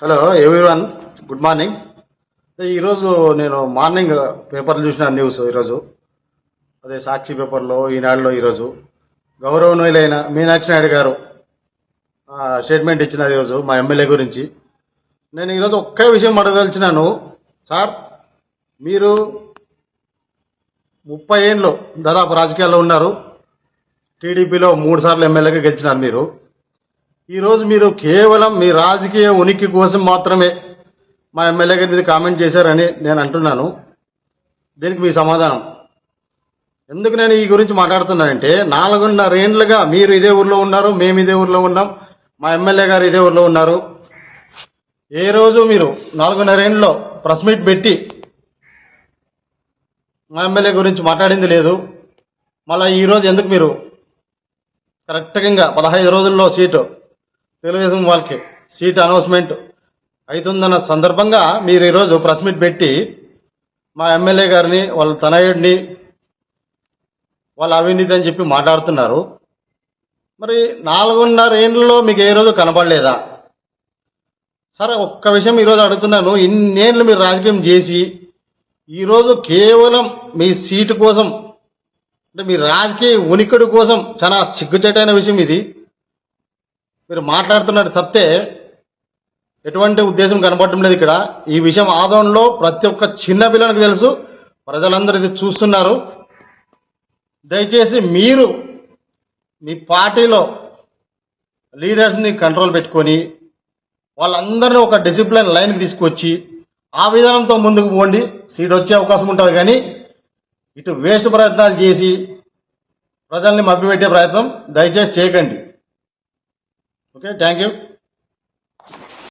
Hello everyone, good morning. ఈరోజు నేను morning పేపర్లు చూసిన న్యూస్. ఈరోజు అదే సాక్షి పేపర్లో, ఈనాడులో ఈరోజు గౌరవనీయులైన మీనాక్షి నాయుడు గారు స్టేట్మెంట్ ఇచ్చినారు ఈరోజు మా ఎమ్మెల్యే గురించి. నేను ఈరోజు ఒకే విషయం అడగదలిచినాను. సార్, మీరు 30 ఏళ్ళు దాదాపు రాజకీయాల్లో ఉన్నారు. టీడీపీలో 3 సార్లు ఎమ్మెల్యేగా గెలిచినారు మీరు. ఈరోజు మీరు కేవలం మీ రాజకీయ ఉనికి కోసం మాత్రమే మా ఎమ్మెల్యే గారి మీద కామెంట్ చేశారని నేను అంటున్నాను. దీనికి మీ సమాధానం? ఎందుకు నేను ఈ గురించి మాట్లాడుతున్నానంటే, 4.5 ఏళ్ళుగా మీరు ఇదే ఊర్లో ఉన్నారు, మేము ఇదే ఊర్లో ఉన్నాం, మా ఎమ్మెల్యే గారు ఇదే ఊర్లో ఉన్నారు. ఏ రోజు మీరు 4.5 ఏళ్ళలో ప్రెస్ మీట్ పెట్టి మా ఎమ్మెల్యే గురించి మాట్లాడింది లేదు. మళ్ళీ ఈరోజు ఎందుకు మీరు కరెక్ట్గా 15 రోజుల్లో సీటు తెలుగుదేశం వాళ్ళకి సీట్ అనౌన్స్మెంట్ అవుతుందన్న సందర్భంగా మీరు ఈరోజు ప్రెస్ మీట్ పెట్టి మా ఎమ్మెల్యే గారిని, వాళ్ళ తనయుడిని, వాళ్ళ అవినీతి అని చెప్పి మాట్లాడుతున్నారు. మరి 4.5 ఏళ్ళలో మీకు ఏ రోజు కనపడలేదా? సరే, ఒక్క విషయం ఈరోజు అడుగుతున్నాను. ఇన్నేళ్ళు మీరు రాజకీయం చేసి ఈరోజు కేవలం మీ సీటు కోసం, అంటే మీ రాజకీయ ఉనికిడి కోసం చాలా సిగ్గుచేటైన విషయం ఇది. మీరు మాట్లాడుతున్నట్టు తప్పితే ఎటువంటి ఉద్దేశం కనపడటం లేదు ఇక్కడ. ఈ విషయం ఆదోళనలో ప్రతి ఒక్క చిన్న పిల్లలకు తెలుసు, ప్రజలందరూ ఇది చూస్తున్నారు. దయచేసి మీరు మీ పార్టీలో లీడర్స్ని కంట్రోల్ పెట్టుకొని వాళ్ళందరినీ ఒక డిసిప్లిన్ లైన్కి తీసుకొచ్చి ఆ విధానంతో ముందుకు పోండి. సీట్ వచ్చే అవకాశం ఉంటుంది. కానీ ఇటు వేస్ట్ ప్రయత్నాలు చేసి ప్రజల్ని మభ్యపెట్టే ప్రయత్నం దయచేసి చేయకండి. Okay, thank you.